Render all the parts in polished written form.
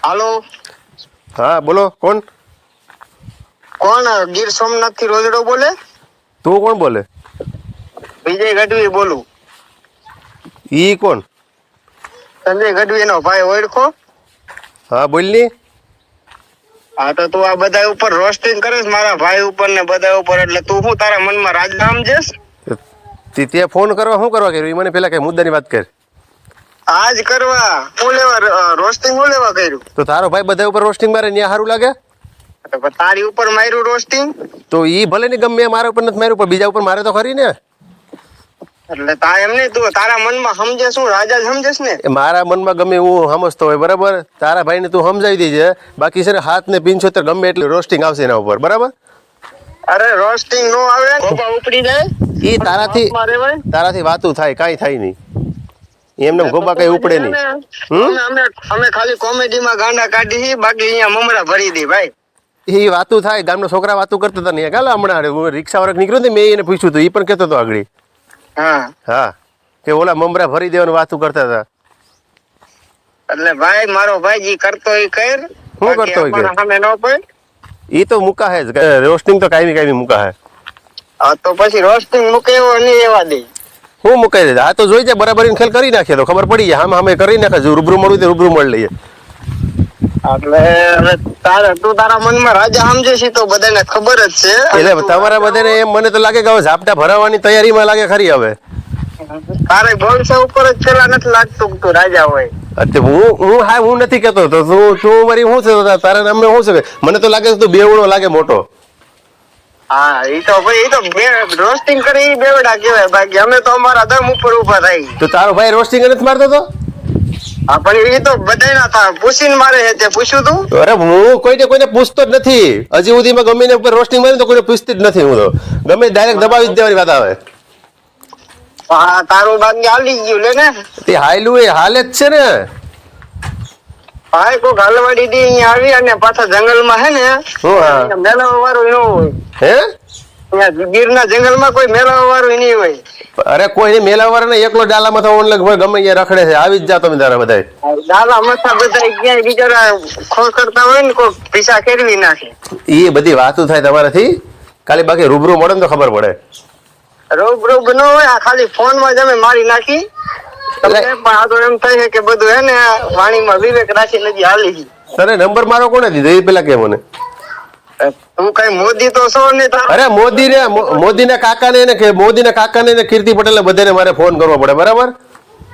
હાલો. હા બોલો, કોણ? કોણ? ગીર સોમનાથ થી રોજડો બોલે? તું કોણ બોલે? વિજય ગઢવી બોલું. ઈ કોણ? સંજય ગઢવી નો ભાઈ, ઓળખો? હા બોલ ની. હા તો તું આ બધા ઉપર રોસ્ટિંગ કરે છે મારા ભાઈ ઉપર ને બધા ઉપર, એટલે તું શું તારા મનમાં રાજધામ જેસ? તે ફોન કરવા શું કરવા કર્યું? ઈ મને પેલા કઈ મુદ્દાની વાત કર. આજ કરવા હું લેવા રોસ્ટિંગ હું લેવા કર્યું? તો તારો ભાઈ બધા ઉપર રોસ્ટિંગ મારે ન્યા સારું લાગે? તો પણ તારી ઉપર માર્યું રોસ્ટિંગ? તો ઈ ભલે ને ગમે મારા ઉપર નથી માર્યું, પણ બીજા ઉપર મારે તો ખરી ને. એટલે તા એમ નહીં, તું તારા મનમાં સમજે શું રાજા સમજેસ ને? એ મારા મનમાં ગમે હું સમજતો હોય, બરાબર? તારા ભાઈને તું સમજાવી દેજે, બાકી છે ને 7 ને 75 ગમે એટલે રોસ્ટિંગ આવશે એના ઉપર, બરાબર? અરે રોસ્ટિંગ નો આવે, ગોપા ઉપડી જાય. ઈ તારાથી વાતું થાય, કાંઈ થાય નહીં. એમને ગોબા કઈ ઉપડે નહીં. અમે ખાલી કોમેડીમાં ગાંડા કાઢી, બાકી અહીંયા મમરા ભરી દે ભાઈ. એ વાતું થાય, ગામના છોકરા વાતું કરતા હતા ને કાલે હમણાં હું રિક્ષા વાળા નીકળ્યો ને, મેં એને પૂછ્યું હતું, એ પણ કહેતો હતો આગળ. હા કે ઓલા મમરા ભરી દેવાનું વાતું કરતા હતા. એટલે ભાઈ મારો ભાઈ જી કરતો એ કર. શું કરતો હોય કે સામે ન પડ. ઈ તો મૂકા હે જ, રોસ્ટિંગ તો કાયમી મૂકા હે. હા તો પછી રોસ્ટિંગ મૂકે એવો નહીં એવા દે. હું મુકાઈ દે? આ તો જોઈ જાય બરાબર ખેલ કરી નાખીએ તો ખબર પડી જાય. આમ કરી નાખે, રૂબરૂ મળવું તો રૂબરૂ મળી લઈએ. એટલે તું તારા મનમાં રાજા સમજે છે તો બધાને ખબર જ છે. એટલે તમારા બધાને એમ મને તો લાગે કે હવે ઝાપટા ભરાવાની તૈયારીમાં લાગે ખરી હવે. તારે ભવિષ્ય ઉપર જ પેલા નથી લાગતું કે તું રાજા હોય. હું નથી કેતો તો તું મારી શું છે તારા નામે શું છે? મને તો લાગે તું બેવડો લાગે મોટો. હા એ તો ભાઈ, એ તો રોસ્ટિંગ કરે એ બેવડા કહેવાય, બાકી અમે તો અમારા દમ ઉપર ઉભા થાય. તો તારો ભાઈ રોસ્ટિંગ નથી મારતો તો? હા પણ એ તો બધા ના થાય, પૂછીને મારે તે પૂછ્યું તું? અરે હું કોઈને પૂછતો જ નથી હજી સુધીમાં. ગમે ને ઉપર રોસ્ટિંગ મારી તો કોઈને પૂછતી જ નથી. હું તો ગમે ડાયરેક્ટ દબાવી જ દેવાની વાત આવે. હા તારું બાકી હાલી ગયું લે ને. તે હાયલું એ હાલે જ છે ને ભાઈ. કોક હલવાડી દી અહીંયા આવી અને પાછા જંગલમાં હે ને મેળવવા વાળું ન હોય. હે અહીંયા ગીરના જંગલમાં કોઈ મેળવવા વાળું નહીં હોય. અરે કોઈ મેલાવાર ને એકલો ડાલામાં તો ઓનલાઈન હોય, ગમે ત્યાં રખડે છે. આવી જ જાતો તમે તારા બધા ડાલા મસા બધા ક્યાંય બિચારા ખોળ કરતા હોય ને કોઈ પૈસા કેળવી નાખે. એ બધી વાતો થાય તમારાથી, ખાલી બાકી રૂબરૂ મળે ને તો ખબર પડે. રૂબરૂ ન હોય, આ ખાલી ફોન માં જ અમે મારી નાખી. એમ થાય કે બધું હે ને વાણીમાં વિવેક રાખી નથી હાલી. તને નંબર મારો કોને દીધો એ પેલા કે મને? તું કઈ મોદી તો છો ને? અરે મોદીના કાકાને ને કીર્તિ પટેલ ને બધાને મારે ફોન કરવો પડે, બરાબર?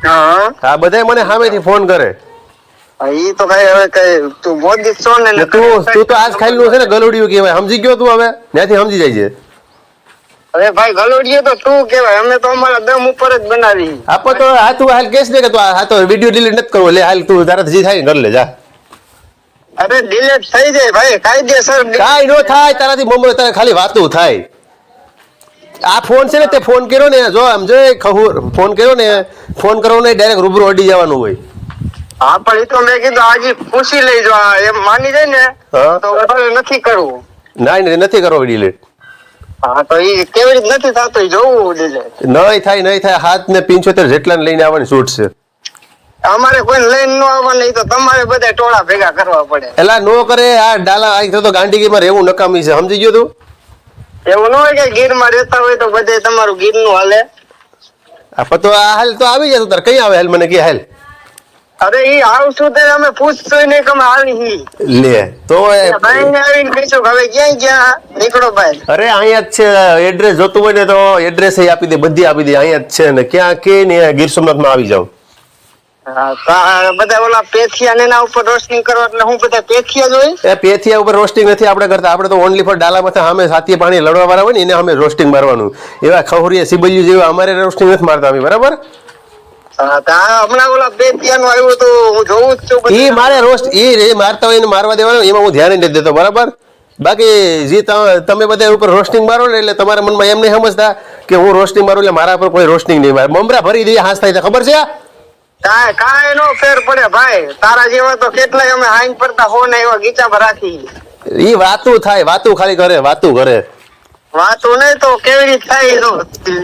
હા બધા મને સામેથી ફોન કરે. ઈ તો કઈ હવે કઈ તું મોદી છો ને? તું તો આજ ખાલી છે ને ગલુડિયું કહેવાય, સમજી ગયો તું? હવે ત્યાંથી સમજી જાય છે. અરે ભાઈ ગલુડિયું તો તું કેવાય, અમે તો અમારા દમ ઉપર જ બનાવી. આપો તો આ તું હાલ કેસ ને કે તું આ તો વિડીયો ડિલીટ નથી કરવો. લે હાલ તું તારાથી જે થાય કરી લે જા. અરે ડિલીટ થઈ જાય ભાઈ, કાયદેસર. કાઈ નો થાય તારાથી, મમરો તારે ખાલી વાતું થાય. આ ફોન છે ને, તે ફોન કર્યો ને, જો આમ જો ફોન કર્યો ને, ફોન કરવો ને ડાયરેક્ટ રૂબરૂ અડી જવાનું હોય. હા પણ એ તો મેં કીધું આજે પૂછી લઈ જો, એમ માની જાય ને તો નથી કરવું. ના નથી કરવો ડિલીટ. હા તો એ કેવી રીતે નથી થતું એ જોવું ડિલીટ. નહીં થાય 7 ને 75 જેટલા લઈને આવવાની છૂટ છે. અમારે કોઈ લઈને ન આવવા, નહીં તો તમારે બધા ટોળા ભેગા કરવા પડે. એલા નો કરે આ ડાલા, આ તો ગાંડીગીમાં રહેવું નકામી છે, સમજી ગયો તું? એવું ન હોય કે ગીરમાં રહેતા હોય તો બધે તમારું ગીર નું હાલે. તો આ હાલ તો આવી જાય. તાર કઈ આવે હાલ મને કે હાલ? અરે ઈ આવશું તે અમે પૂછશું નહીં કે અમે આવી લે તો આવીને કહીશું હવે ક્યાંય ગયા નીકળો ભાઈ. અરે અહીંયા જ છે, એડ્રેસ જોતું હોય ને તો એડ્રેસ આપી દે, બધી આપી દે. અહીંયા જ છે ને, ક્યાં કે ને ગીર સોમનાથમાં આવી જાવ. બધા ઓલા પેથિયા ને એના ઉપર રોસ્ટિંગ કરો એટલે હું બધા પેથિયા જોઈ. એ પેથિયા ઉપર રોસ્ટિંગ નથી આપણે કરતા. આપણે તો ઓનલી ફોર ડાલામાં સામે સાતીએ પાણી લડવા વાળા હોય ને એને અમે રોસ્ટિંગ મારવાનું. એવા ખવરિયા સિબલિયું જેવા અમારે રોસ્ટિંગ નથી મારતા અમે, બરાબર? હમણાં ઓલા પેથિયા નું આવ્યું તો હું જોઉં જ છું. એ મારે રોસ્ટ એ મારતા હોય એને મારવા દેવાનું, એમાં હું ધ્યાન નથી દેતો, બરાબર? બાકી જે તમે બધા ઉપર રોસ્ટિંગ મારો ને એટલે તમારા મનમાં એમ નહીં સમજતા કે હું રોસ્ટિંગ મારું એટલે મારા પર કોઈ રોસ્ટિંગ નહીં મારે. મમરા ભરી દઈએ હાથ થાય, ખબર છે? કાંઈ નો ફેર પડે ભાઈ. તારા જેવા તો કેટલાય અમે હાઈન પડતા હો ને એવા ગીચામાં રાખી. ઈ વાતું થાય, વાતું ખાલી કરે, વાતું કરે. વાતું નહીં તો કેવી રીતે થાય?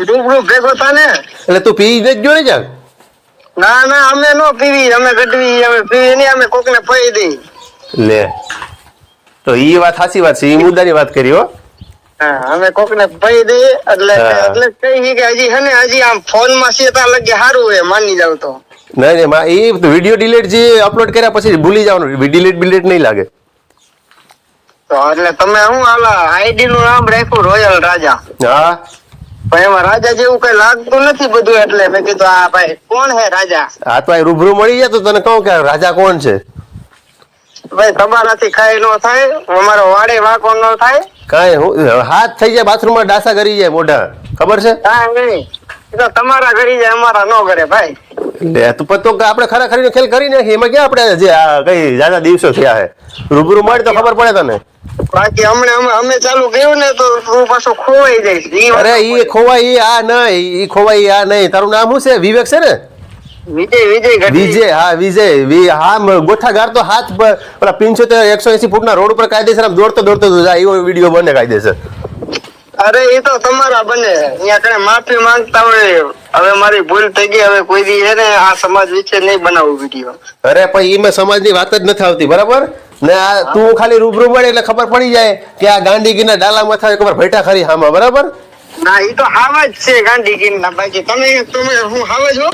રૂબરૂ ભેગો થા ને. એટલે તું પી જ ગયો ને? જાગ ના અમે નો પીવી, અમે ગઢવી અમે પીવી નહીં, અમે કોક ને પી દઈ. લે તો ઈ વાત સાચી વાત છે, ઈ મુદ્દાની વાત કરી હો. હા, અમે કોક ને કહી દઈએ એટલે હા. એટલે કહી કે હજી હે ને હજી આમ ફોન માં છે ત્યાં લગે સારું હે માની જાવ તો. નહીં નહીં એ વિડીયો ડિલીટ જે અપલોડ કર્યા પછી ભૂલી જવાનું, ડિલીટ નહીં લાગે. તો એટલે તમે શું આલા આઈડી નું નામ રાખ્યું રોયલ રાજા, હા પણ એમાં રાજા જેવું કઈ લાગતું નથી બધું, એટલે મેં કીધું આ ભાઈ કોણ હે રાજા? આ તો આ રૂબરૂ મળી જાય તો તને કહું કે રાજા કોણ છે. ભાઈ તમારાથી ખાઈ ન થાય, અમારો વાડે વાંકો ન થાય. કાંઈ હાથ થઈ જાય બાથરૂમમાં ડાસા કરી જાય મોઢા, ખબર છે? કાંઈ નહીં, એ તો તમારા ઘરી જાય અમારા ન કરે ભાઈ. લે તું પતો કે આપણે ખરેખર ખેલ કરી નાખી, એમાં ક્યાં આપણે જે આ કઈ જ્યાદા દિવસો થયા હે. રૂબરૂ મળે તો ખબર પડે તને. બાકી હમણાં અમે ચાલુ કર્યું ને તો તું પાછું ખોવાઈ જઈશ. અરે ઈ ખોવાય ઈ આ નહીં, ઈ ખોવાય ઈ આ નહીં. તારું નામ શું છે? વિવેક છે ને? વિજય ગઢવી. વિજય, હા વિજય. હા ગોઠા ગારતો હાથ પર પેલા 75 180 ફૂટના રોડ ઉપર કાયદેસર આમ દોડતો જાય એવો વિડીયો બને કાયદેસર. અરે એ તો તમારા બને અહીંયા કણે માફી માંગતા હોય, હવે મારી ભૂલ થઈ ગઈ, હવે કોઈ દી છે ને આ સમાજ વિશે નહીં બનાવું વિડીયો. અરે પણ એમાં સમાજની વાત જ નથી આવતી, બરાબર ને? આ તું ખાલી રૂબરૂ મળે એટલે ખબર પડી જાય કે આ ગાંડીગીરના ડાલા માથા ખબર ભેટા ખરી હામાં, બરાબર? ના એ તો હાવ જ છે ગાંધીગીર ના. બાકી તમે હું હાવ જ હો.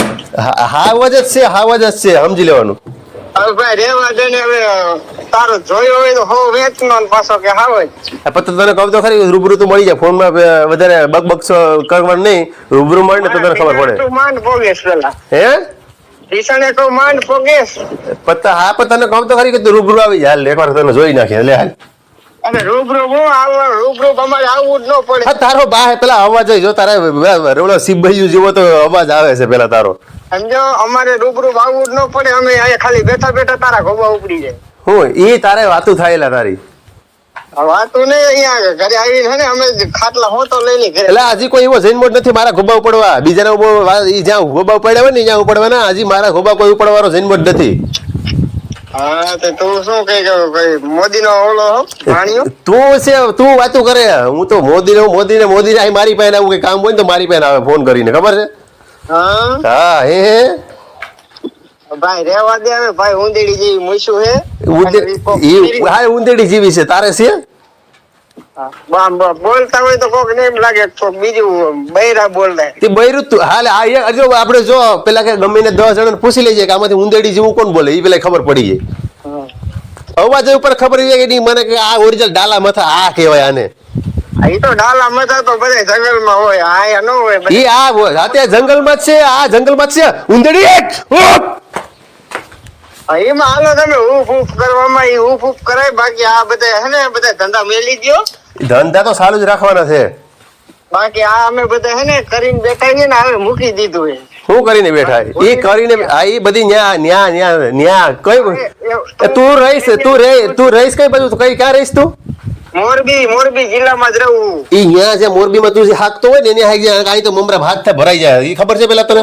હાવજ જ છે, હાવજ જ છે, સમજી લેવાનું. હવે ભાઈ રેવા દે ને, હવે તારો જોયો હોય તો હો વેચનો ને પાછો કે હાવ જ. પછી તને કહું તો ખરી રૂબરૂ તો મળી જાય, ફોનમાં વધારે બકબક કરવાનું નહીં, રૂબરૂ મળે ને તો તને ખબર પડે. તું માંડ પોગેશ પેલા હે ઈશાને કહું માંડ પોગેશ. પત્તા હા પણ તને કહું તો ખરી કે તું રૂબરૂ આવી જાય, હાલ એકવાર તને જોઈ નાખે. લે હાલ અને રૂબરૂ હું આવવાનું, રૂબરૂ અમારે આવવું જ ન પડે. હા તારો બા પેલા અવાજ જો તારા ઓલો સિબ્બૈયું જેવો તો અવાજ આવે છે પેલા તારો. સમજો અમારે રૂબરૂ આવવું જ ન પડે, અમે અહીંયા ખાલી બેઠા બેઠા તારા ગોબા ઉપડી જાય. હું ઈ તારે વાતું થાયેલા તારી. વાતું ને અહીંયા ઘરે આવીને હે ને અમે ખાટલા હોતો લઈને ઘરે. એટલે હજી કોઈ એવો જન્મ જ નથી મારા ગોબા ઉપડવા. બીજાના ઈ જ્યાં ગોબા ઉપાડ્યા હોય ને ત્યાં ઉપડવાના, હજી મારા ગોબા કોઈ ઉપાડવાનો જન્મ જ નથી. હા તો તું શું કઈ મોદી નો ઓલો વાણિયો? તું વાતું કરે. હું તો મોદી ને મારી પાસે આવું કઈ કામ હોય ને તો મારી પાસે આવે ફોન કરીને, ખબર છે? હા હા હે ભાઈ રેવા દે, હવે ભાઈ ઉંદેડી જેવી મૂછું હે. હા ઉંદેડી જેવી છે, તારે છે? બોલતા હોય તો કોક ને એમ લાગે કોક બીજું બૈરા બોલતા. તે બૈરું તું હાલ આપણે જો પેલા કે ગમે ને 10 જણાને પૂછી લઈ જાય કે આમાંથી ઉંદેડી જેવું કોણ બોલે, એ પેલા ખબર પડી જાય. અવાજ ઉપર ખબર પડી જાય કે નહીં મને કે આ ઓરિજિનલ ડાલા મથા આ કહેવાય આને. એ તો ડાલા મથા તો બધા જંગલમાં હોય, આયા ન હોય. એ આ અત્યારે જંગલમાં જ છે, આ જંગલમાં જ છે ઉંદેડી. એમાં હાલો તમે ઊફ કરવામાં એ ઊફ કરાય, બાકી આ બધા હે ને બધા ધંધા મેલી દ્યો. ધંધા તો સારું જ રાખવાના છે. બાકી આ અમે બધા હે ને કરીને બેઠા છીએ ને, હવે મૂકી દીધું હે. શું કરીને બેઠા એ કરીને એ બધી ન્યા કઈ તું રહીશ કઈ બાજુ કઈ ક્યાં રહીશ તું? મોરબી જિલ્લામાં જ રહું. ઈ ન્યા જે મોરબીમાં તું જે હાકતો હોય ને એને હાક જાય, કાઈ તો મમરા ભાત થાય ભરાઈ જાય. ઈ ખબર છે પેલા તને?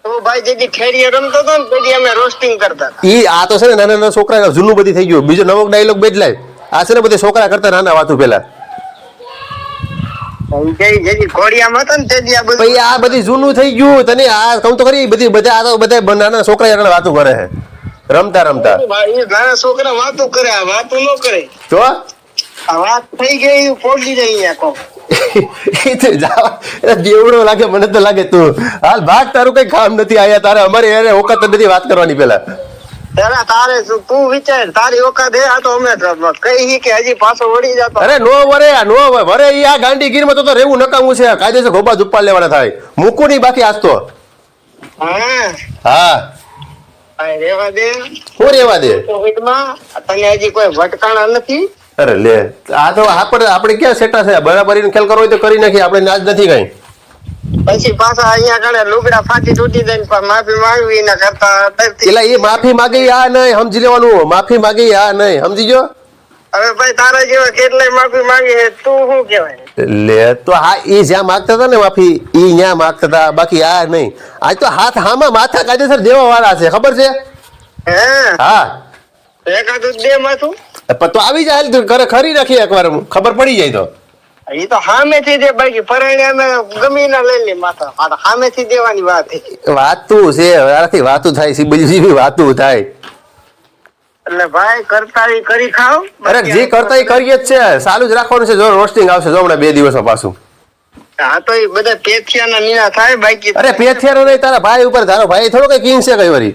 તો ભાઈ જેથી ઠેરીએ રમતો હતો ને તેથી અમે રોસ્ટિંગ કરતા. ઈ આ તો છે ને નાના છોકરા જૂનું બધી થઈ ગયું, બીજો નવો ડાયલોગ બદલાય. આ છે ને બધા છોકરા કરતા નાના વાતું પેલા. આ બધી જૂનું થઈ ગયું. તને આ કહું તો ખરી બધી બધા નાના છોકરા આગળ વાતું કરે છે રમતા નાના છોકરા વાતું કરે, વાતું ન કરે તો આ વાત થઈ ગઈ પોગી જાય અહીંયા કોક. દેવડો લાગે મને તો લાગે તું હાલ ભાગ, તારું કઈ કામ નથી આયા, તારે અમારે એને ઓકાત નથી વાત કરવાની. પેલા તારે તું વિચાર તારી ઓકાત હે, આ તો અમે કઈ કે હજી પાછો વળી જતો. અરે નો વરે ઈ આ ગાંડીગીર માં તો રહેવું નકામું છે. કાયદેસર ગોબા ઉપાડ લેવાના થાય, મૂકું નહીં બાકી આજ તો. હા રેવા દે. શું રેવા દે? તને હજી કોઈ ભટકાણા નથી. અરે લે આ તો આપણે ક્યાં સેટા છે? બરાબર ખેલ કરવો હોય તો કરી નાખીએ, આપણે નાજ નથી કઈ. પછી પાછા અહીંયા કણે લુગડા ફાટી તૂટી જાય માફી માંગવી ના કરતા. એટલે એ માફી માંગી આ નહીં સમજી લેવાનું, માફી માંગી આ નહીં સમજી ગયો. હવે ભાઈ તારા જેવા કેટલાય માફી માંગી છે, તું શું કહેવાય? લે તો હા એ જ્યાં માંગતા હતા ને માફી ઈ ન્યા માંગતા હતા, બાકી આ નહીં. આજ તો હાથ હામાં માથા કાયદેસર દેવા વાળા છે, ખબર છે? હા એકાદું દે માથું તો આવી જાય ઘરે ખરી નાખીએ એકવાર, ખબર પડી જાય તો. એ તો સામેથી દે, બાકી પરણે અમે ગમી ના લઈ લે માથા, સામેથી દેવાની વાત. વાતું છે આથી વાતું થાય છે, બધી જેવી વાતું થાય. એટલે ભાઈ કરતા ઈ કરી ખાવ. અરે જે કરતા એ કરીએ જ છે, ચાલુ જ રાખવાનું છે. જો રોસ્ટિંગ આવશે જો હમણાં 2 દિવસમાં પાછું. હા તો એ બધા પેથિયાના નીના થાય બાકી. અરે પેથિયારો નહીં, તારા ભાઈ ઉપર, તારો ભાઈ થોડો કઈ કિંગ છે કઈ વરી.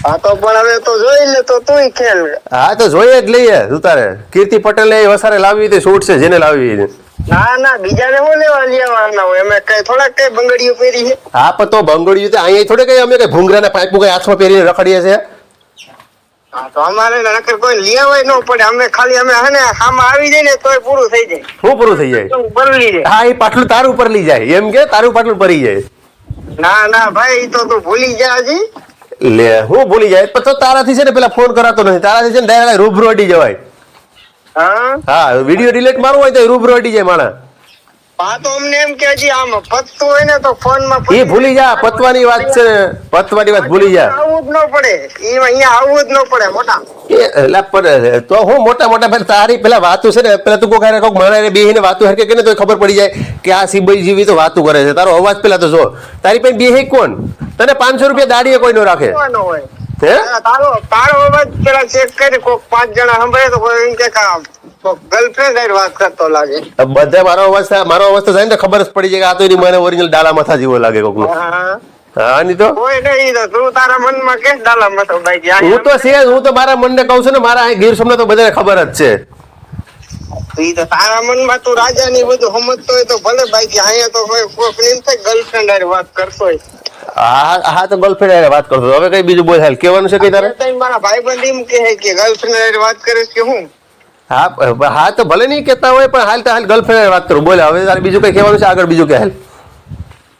હા તો પણ હવે તો જોઈ લે તો તુંય ખેલ. હા તો જોઈએ જ લઈએ. તું તારે કીર્તિ પટેલ ને વસારે લાવવી તે શૂટ છે જેને લાવવી. ના બીજાને હું લેવાના હોય, અમે કઈ થોડાક કઈ બંગડીઓ પહેરી છે. હા પણ તો બંગડીયું તો અહીંયા થોડે કઈ અમે કઈ ભૂંગરાના પાઇપું કઈ હાથમાં પહેરીને રખડીએ છે. હા તો અમારે નકર કોઈ લેવાય ન પડે, અમે ખાલી અમે હે ને આમાં આવી જાય ને તોય પૂરું થઈ જાય. શું પૂરું થઈ જાય? બદલી જાય. હા એ પાટલું તારું ઉપર લઈ જાય, એમ કે તારું પાટલું પરી જાય. ના ભાઈ ઈ તો તું ભૂલી જા હજી. લે હું ભૂલી જાય પણ તો તારાથી છે ને પેલા ફોન કરાતો નથી, તારાથી છે ને ડાયરેક્ટ રૂબરૂ અડી જવાય. હા વિડીયો ડિલીટ મારવું હોય તો રૂબરૂ અડી જાય માણસ. હા તો અમને એમ કે હજી આમ પતતું હોય ને તો ફોનમાં એ ભૂલી જા, પતવાની વાત છે ને, પતવાની વાત ભૂલી જા. આવવું જ ન પડે, ઈ અહીંયા આવવું જ ન પડે મોટા. એટલે પણ તો હું મોટા ભાઈ તારી પેલા વાતું છે ને, પેલા તું કોક મારે બેહીને વાતું હરકે કે ને તો ખબર પડી જાય કે આ સિબઈ જેવી તો વાતું કરે છે. તારો અવાજ પેલા તો જો, તારી પાસે બેહી કોણ? તને 500 રૂપિયા દાડીએ કોઈ ન રાખે. હે તારો અવાજ પેલા ચેક કરી કોક 5 જણા સાંભળે તો કોઈ એમ કે ગર્લફ્રેન્ડ હારે વાત કરતો લાગે. બધા મારો અવાજ તો જાય ને ખબર જ પડી જાય કે આ તો એની મને ઓરિજિનલ ડાલા માથા જેવો લાગે કોક નો. હા નહીં તો કોઈ નહીં, તો તું તારા મનમાં કે ડાલા માથો બાઈ. હું તો છે, હું તો મારા મનને કહું છું ને, મારા અહીં ગીર સોમનાથ તો બધાને ખબર જ છે. ઈ તો તારા મનમાં તું રાજા ની બધું સમજતો હોય તો ભલે બાકી અહીંયા તો કોઈ એમ થાય ગર્લફ્રેન્ડ હારે વાત કરતો હોય. હા તો ગર્લફ્રેન્ડ હારે વાત કરતો. હવે કઈ બીજું બોલ, હાલ કેવાનું છે કઈ તારે? મારા ભાઈબંધ એમ કહે કે ગર્લફ્રેન્ડ હારે વાત કરીશ કે હું. હા તો ભલે નહીં કેતા હોય પણ હાલ ગર્લફ્રેન્ડ હારે વાત કરું. બોલે હવે તારે બીજું કઈ કહેવાનું છે આગળ? બીજું કે હાલ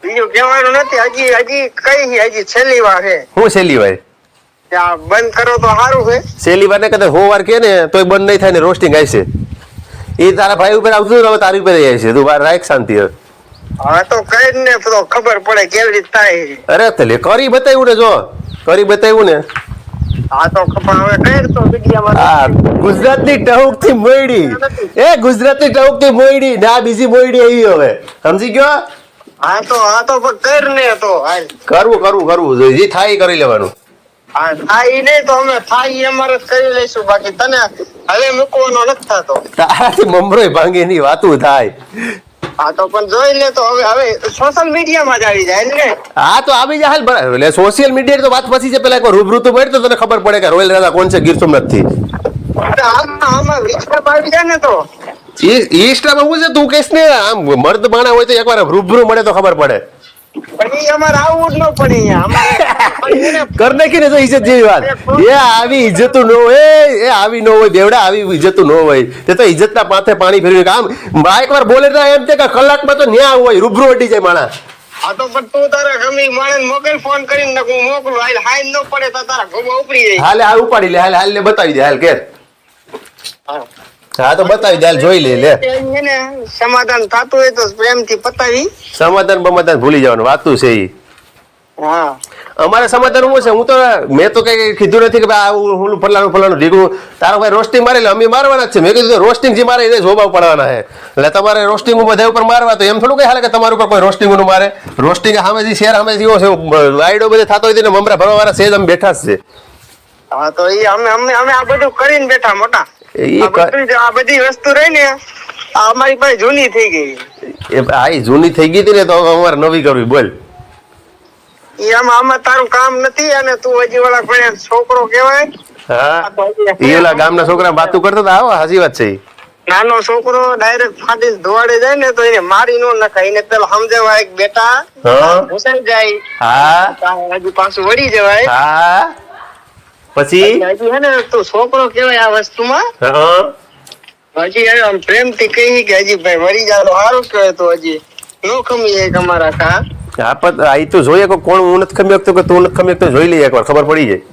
બીજું કહેવાનું નથી, હજી કઈ હજી છેલ્લી વાર છે. હું છેલ્લી વાર? ત્યાં બંધ કરો તો સારું છે. છેલ્લી વાર ને કદાચ 100 વાર કે ને તોય બંધ નહીં થાય ને રોસ્ટિંગ આવશે. એ તારા ભાઈ ઉપર આવતું હવે તારી ઉપર આવી છે. તું બાર રાખ શાંતિ. હા તો કઈ ને તો ખબર પડે કેવી રીતે થાય. અરે તલે કરી બતાવ્યું ને, જો કરી બતાવ્યું ને. હા તો ખબર હવે કઈ તો મીડિયામાં. હા ગુજરાતની ટહુક થી મોયડી, ગુજરાતની ટહુક થી મોયડી ના બીજી મોયડી આવી હવે, સમજી ગયો? હા તો કર ને તો હાલ કરવું જોઈએ, જે થાય કરી લેવાનું. હા થાય નહીં તો અમે થાય અમારે કરી લઈશું, બાકી તને હવે મૂકવાનો નથી થતો. તારાથી મમરોય ભાંગે ની વાતું થાય. હા તો પણ જોઈ લે તો હવે સોશિયલ મીડિયામાં જ આવી જાય ને. હા તો આવી જાય હાલ બરાબર. એટલે સોશિયલ મીડિયા તો વાત પછી છે, પેલા એક રૂબરૂ તો મળે તો તને ખબર પડે કે રોયલ રાજા કોણ છે ગીર સોમનાથ થી. આમાં વિશ્વાસ આવી જાય ને તો ઇન્સ્ટામાં હું છે તું કહીશ ને, આમ મર્દ માણા હોય તો એકવાર રૂબરૂ મળે તો ખબર પડે. પણ ઈ અમારે આવવું જ ન પડે અહીંયા. કર નાખી ને તો ઇજ્જત જેવી વાત. આવી ઇજ્જત ન હોય, આવી ન હોય બેવડા, આવી ઇજ્જત ન હોય. તે તો ઇજ્જત ના માથે પાણી ફેરવી. આમ એકવાર બોલે તો એમ છે કે કલાકમાં તો ન્યા હોય, રૂબરૂ અડી જાય માણા. હા તો પણ તું તારા ગમી માણે મોબાઈલ ફોન કરીને હું મોકલું, હાલ ન પડે તો તારા ઘોબા ઉપડી જાય. હાલે હાલ ઉપાડી લે, હાલ ને બતાવી દે હાલ કે. હા તો બતાવી દે હાલ, જોઈ લે. સમાધાન થતું હોય તો પ્રેમથી પતાવી. સમાધાન બમાધાન ભૂલી જવાનું વાતું છે ઈ. હા અમારે સમાધાન શું છે? હું તો મેં તો કઈ કીધું નથી કે હું ફલાણું ઢીકું. તારો ભાઈ રોસ્ટિંગ મારે એટલે અમે મારવાના જ છે. મેં કીધું રોસ્ટિંગ જે મારે એને જોબાવ પડવાના છે. એટલે તમારે રોસ્ટિંગ બધા ઉપર મારવા તો એમ થોડું કઈ હાલે કે તમારા ઉપર કોઈ રોસ્ટિંગ નું મારે. રોસ્ટિંગ સામે જે શેર સામે જેવો છે વાયડો બધે થતો હોય ને મમરા ભરવા વાળા સેજ અમે બેઠા જ છે. હા તો એ અમે આ બધું કરીને બેઠા મોટા. આ બધી વસ્તુ રહી ને અમારી પાસે જૂની થઈ ગઈ. જૂની થઈ ગઈ હતી ને તો અમારે નવી કરવી. બોલ આમાં તારું કામ નથી, અને તું હજી ઓલા કોઈ છોકરો કેવાય. હા એ ઓલા ગામના છોકરા વાતું કરતા હતા. આવો સાચી વાત છે. નાનો છોકરો ડાયરેક્ટ ફાટી ધોવાડે જાય ને તો એને મારી નો નખાય, એને પેલા સમજાવાય કે બેટા ઘુસાઈ જાય. હા હજુ પાછું વળી જવાય. હા પછી હજી હે ને તું છોકરો કેવાય આ વસ્તુમાં. હજી આમ પ્રેમથી કહી કે હજી ભાઈ વળી જાય સારું કહેવાય, તો હજી નો ખમી એક અમારા કા. હા પણ આ તો જોઈએ કોણ હું નથી ખમી શકતો કે તું નથી ખમી શકતો, જોઈ લઈએ એકવાર ખબર પડી જાય.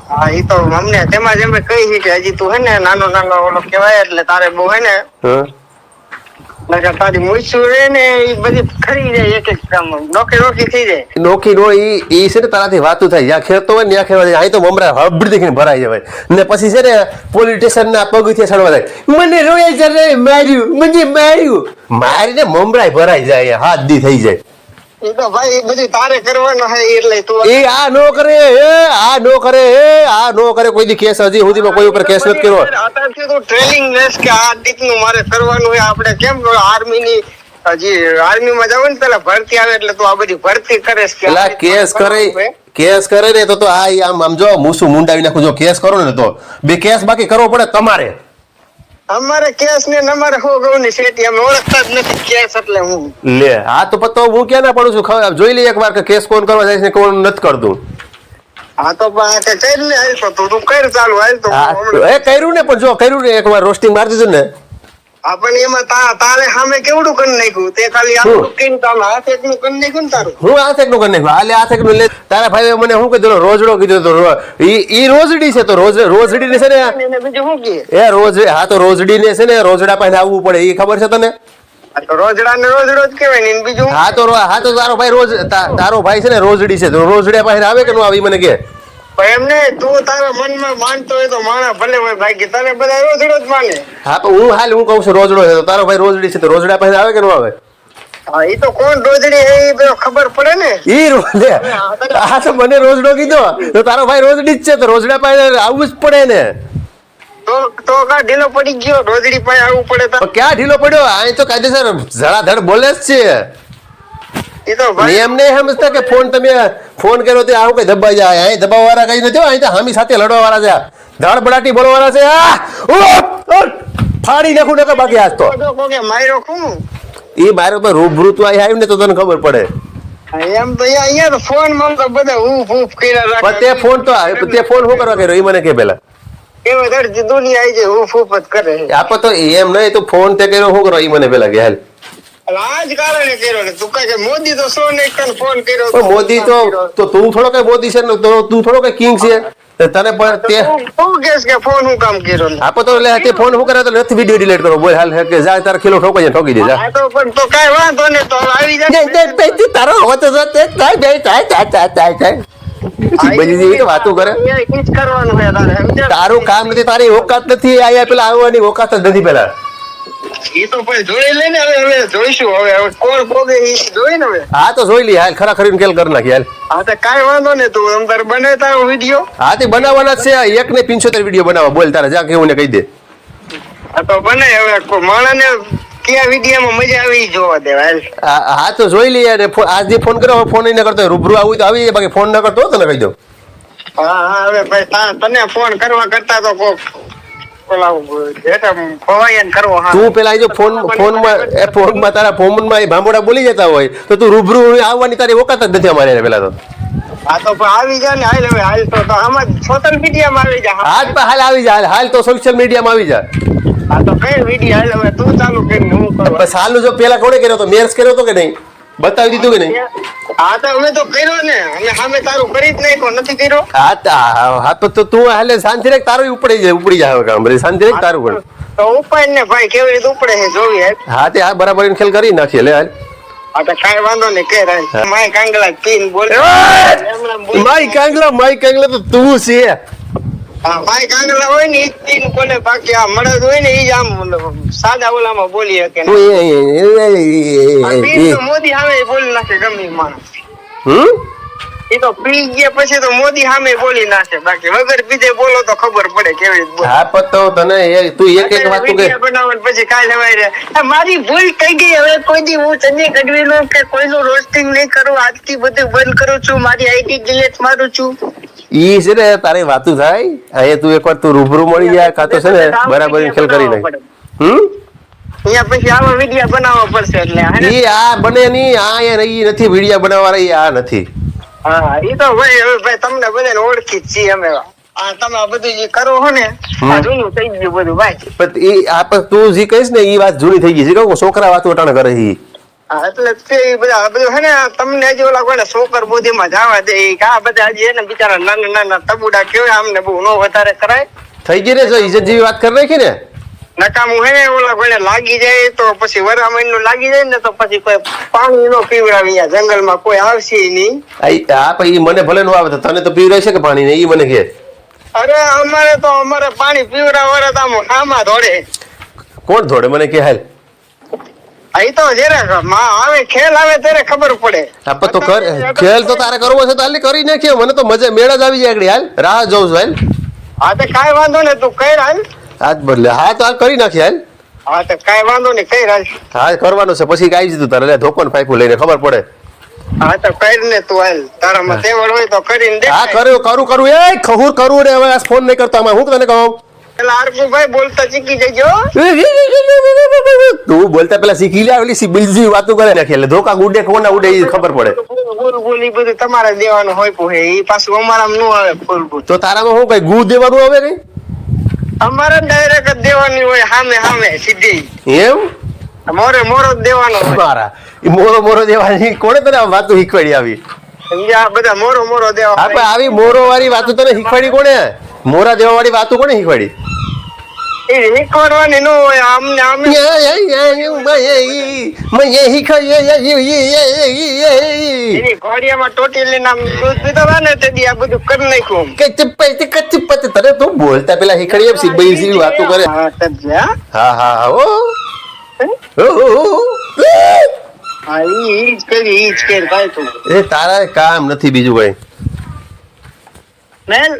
હા એ તો અમને તેમાં જ અમે કહી કે હજી તું હે ને નાનો ઓલો કેવાય, એટલે તારે બહુ હે ને તારી મૂછું રે ને એ બધી ખરી જાય, એક કામ નોકી થઈ જાય. નોકી નો ઈ છે ને તારાથી વાતું થાય. જ્યાં ખેતો હોય ને ત્યાં ખેવા જાય. અહીં તો મમરા હબડી દેખીને ભરાઈ જવાય ને પછી છે ને પોલીસ સ્ટેશન ના પગથિયે ચડવા જાય. મને રોયલ સર માર્યું, મને મારીને મમરાય ભરાઈ જાય, હાથ દી થઈ જાય. એ તો ભાઈ એ બધું તારે કરવાનું છે એટલે તું એ આ નો કરે આ નો કરે કોઈ દી કેસ હજી સુધીમાં કોઈ ઉપર કેસ નથી કર્યો. અત્યારથી તું ટ્રેનિંગ લેસ કે આ રીતનું મારે કરવાનું હોય. આપણે કેમ આર્મીની હજી આર્મીમાં જવું ને પેલા ભરતી આવે એટલે તું આ બધી ભરતી કરે છે પેલા કેસ કરે ને તો આ આમ જો મૂસું મુંડાવી નાખું. જો કેસ કરો ને તો બે કેસ બાકી કરવો પડે તમારે. અમારે કેસ ને અમારે હું કહું ને શેઠી અમે ઓળખતા જ નથી કેસ એટલે હું લે આ તો પતો હું ક્યાં ના પડું છું. જોઈ લઈએ એકવાર કે કેસ કોણ કરવા જાય છે ને કોણ નથી કરતું. હા તો કરી લે હાલ તો તું કર ચાલુ હાલ તો એ કર્યું ને પણ જો કર્યું ને એકવાર રોસ્ટિંગ મારી દીધું ને આપણને એમાં તારે સામે કેવડું કરી નાખ્યું તે ખાલી આપણું કીન તારું હાથ એકનું કરી નાખ્યું ને તારું હું હાથ એકનું કરી નાખ્યું. હાલે હાથ એકનું લે તારા ભાઈ મને શું કીધું રોજડો કીધું તો ઈ રોજડી છે તો રોજડી ને છે ને એને બીજું શું કહે એ રોજ હા તો રોજડી ને છે ને રોજડા પાસે આવવું પડે એ ખબર છે તને. રોજડા ને રોજડો જ કહેવાય ને બીજું હા તો તારો ભાઈ તારો ભાઈ છે ને રોજડી છે તો રોજડા પાસે આવે કે ન આવે મને કે એમને તું તારા મનમાં માનતો હોય તો માણા ભલે હોય ભાઈ તને બધા રોજડો જ માને. હા તો હું કઉ છું રોજડો છે તો તારો ભાઈ રોજડી છે તો રોજડા પાસે આવે કે ન આવે. હા એ તો કોણ રોજડી એ ખબર પડે ને. હા તો મને રોજડો કીધો તો તારો ભાઈ રોજડી જ છે તો રોજડા પાસે આવવું જ પડે ને. તો કા ઢીલો પડી ગયો રોજડી પાસે આવવું પડે તો ક્યાં ઢીલો પડ્યો અહીં તો કાયદેસર ધડાધડ બોલે જ છે. એ તો ભાઈ એમ નહીં સમજતા કે તમે ફોન કર્યો તો આવું કઈ દબાઈ જાય. અહીં દબાવવા વાળા કઈ નથી. અહીં તો હામી સાથે લડવા વાળા છે. ધડ બડાટી બોલવા વાળા છે. ફાડી નાખું ને બાકી આજ તો માર્યો કોણ એ મારો તો રૂબરૂ તું અહીં આવ્યું ને તો તને ખબર પડે. એમ તો અહીંયા તો ફોન માં તો બધા ઊફ કર્યા રાખે. પણ તે ફોન શું કરવા કર્યો એ મને કે પેલા એમાં દર્દ દુનિયા આવી જાય ઊફ જ કરે. આપો તો એમ નહીં તો ફોન તે કર્યો શું કરવા એ મને પેલા કે હાલ આજ કારણે કર્યો ને તું કઈ મોદી તો સો ને તને ફોન કર્યો મોદી તો તું થોડો કઈ મોદી છે ને તો તું થોડો કઈ કિંગ છે તને પણ તે તું કેસ કે ફોન હું કામ કર્યો આપો તો લે તે ફોન શું કરે તો નથી વિડિયો ડિલીટ કરો બોલ હાલ કે જા તાર કિલો ઠોકી દે જા. આ તો પણ તો કઈ વાંધો ને તો આવી જાય તારો હવે તો બધી વાતો કરે. કરવાનું છે તારે તારું કામ નથી તારી ઓકાત નથી આયા પેલા આવવાની ઓકાત જ નથી પેલા. એ તો પછી જોઈ લે ને હવે જોઈશું હવે કોણ પોગે એ જોઈ ને હવે. હા તો જોઈ લી હાલ ખરા ખરીને કેલ કરી નાખી હાલ. હા તો કાઈ વાંધો ને તું અંદર બને તારો વિડીયો. હા તે બનાવવાના છે 1 ને 75 વિડીયો બનાવવા બોલ તારે જા કેવું ને કહી દે. હા તો બને હવે માણસને કયા વિડીયોમાં મજા આવી જોવા દેવા. હા તો જોઈ લઈએ ને આજ જે ફોન કર્યો ફોન ન કરતો રૂબરૂ આવું તો આવી બાકી ફોન ન કરતો તને કહી દઉં. હા હવે ભાઈ તને ફોન કરવા કરતા તો કોક તું પેલા જો ફોનમાં તારા ફોનમાં એ ભાંભોડા બોલી જતા હોય તો તું રૂબરૂ આવવાની તારી ઓકાત જ નથી અમારે પેલા તો. હા તો આવી જા ને હાલ હવે હાલ તો આમાં સોશિયલ મીડિયામાં આવી જા. હાલ આવી જા હાલ તો સોશિયલ મીડિયામાં આવી જા. હા તો કઈ વિડીયો હાલ હવે તું ચાલુ કરીને હું કરું. બસ હાલ જો પેલા કોણે કર્યો તો મેર્સ કર્યો તો કે નહીં બતાવી દીધું કે નહીં. હા તો અમે તો કર્યો ને અમે સામે તારું કરી જ નહીં કોઈ નથી કર્યો. હા તો તું હાલે શાંતિ રાખ તારું ઉપડી જાય હવે કામ શાંતિ રાખ તારું પણ તો ઉપાય ને ભાઈ કેવી રીતે ઉપડે છે જોઈએ. હા તે આ બરાબર ખેલ કરી નાખીએ લે હાલ. હા તો કાંઈ વાંધો નહીં કે માય કાંગલા પીન બોલે માય કાંગલા તો તું છે. હા માય કાંગલા હોય ને પીન બોલે બાકી આ મળદ હોય ને એ જ આમ સાદા ઓલામાં બોલી શકે મોદી સામે બોલી નાખે ગમે માણસ. એ તો પી ગયા પછી તો મોદી સામે બોલી નાખે બાકી વગર પીધે બોલો તો ખબર પડે કેવી રીતે. હા પતો તને તું એક વાત તું કે બનાવવાનું પછી કાલે વાયરે મારી ભૂલ થઈ ગઈ હવે કોઈ દી હું ચંદી કડવી નું કે કોઈનું રોસ્ટિંગ નહીં કરું આજથી બધું બંધ કરું છું મારી આઈડી ડિલીટ મારું છું. ઈ છે ને તારી વાતું થાય અહીંયા તું એકવાર તું રૂબરૂ મળી જાય કાતો છે ને બરાબર ખેલ કરી નાખ. અહીંયા પછી આવા વિડીયો બનાવવા પડશે એટલે ઈ આ બને નહીં આ ઈ નથી વિડીયો બનાવવા ઈ આ નથી. હા એ તો ભાઈ હવે ભાઈ તમને બધાને ઓળખી જ છીએ અમે. આ તમે આ બધું જે કરો છો ને આ જૂનું થઈ ગયું બધું ભાઈ. પણ ઈ આ તું જે કહીશ ને ઈ વાત જૂની થઈ ગઈ છે કે છોકરા વાતો અટાણે કરે છે. હા એટલે બધા બધું હે ને તમને હજી ઓલા કોઈને છોકર બુદ્ધિમાં જવા દે આ બધા હજી એને બિચારા નાના તબુડા કેવાય અમને બહુ નો વધારે કરાય. થઈ ગઈ ને જો ઇજ્જત જેવી વાત કરી નાખી ને નકામું હે ને ઓલા કોઈને લાગી જાય તો પછી વરામણ નું લાગી જાય ને તો પછી કોઈ પાણી નો પીવડાવી જંગલમાં કોઈ આવશે નહીં. હા પછી મને ભલે નો આવે તને તો પીવડાય છે કે પાણી ને ઈ મને કે. અરે અમારે પાણી પીવડાવવા આમ આમાં દોડે. કોણ દોડે મને કે હાલ આ ઈ તો જયારે માં આવે ખેલ આવે ત્યારે ખબર પડે. આપણે તો ખેલ તો તારે કરવો છે તો હાલ કરી નાખીએ. મને તો મજા મેળા જ આવી જાય આગળ. હાલ રાહ જોઉં છું. હાલ હા તો કાંઈ વાંધો ને તું કઈ હાલ. હાથ બદલે. હા તો હાલ કરી નાખીએ. હાલ હા તો કાંઈ વાંધો નહીં કઈ હાલ. હા કરવાનું છે પછી આવી જતું તારે ધોકો ને ફાઈફું લઈને ખબર પડે. હા તો કર ને તું હાલ તારામાં તેવડ હોય તો કરીને દે. હા કરું એ ખહુર કરું રે. હવે આ ફોન નહીં કરતો આમાં હું તને કહું. પેલા આરકુભાઈ બોલતા શીખી જજો. તું બોલતા પેલા શીખી લે. ઓલી બીજી વાતો કરે નાખી એટલે ધોકા ઉડે કોના ઉડે એ ખબર પડે. ફૂલ ઈ બધું તમારે દેવાનું હોય પૂહે ઈ પાછું અમારામાં નું આવે ફૂલ. તો તારામાં શું કઈ ગુ દેવાનું આવે કઈ. અમારે ડાયરેક્ટ જ દેવાની હોય સામે સામે સીધી. એમ મોરો જ દેવાનો હોય. મારા મોરો દેવાની કોણે તને આ વાતો શીખવાડી આવી. સમજ્યા બધા મોરો દેવા. આપણે આવી મોરો વાળી વાતો તને શીખવાડી કોણે. મોરા દેવા વાળી વાતો કોણે શીખવાડી. એ શીખવાડવાની ન હોય આમને આમે. એની ઘોડિયામાં ટોટી લઈને આમ દૂધ પીતા હતા ને તે દી આ બધું કરી નાખ્યું. તને તું બોલતા પેલા શીખવાડી સીધી વાતો કરે. હા સમજ્યા. હા ઓ હા ઈ જ કરી કાંઈ તું. એ તારા કામ નથી બીજું કઈ. મેલ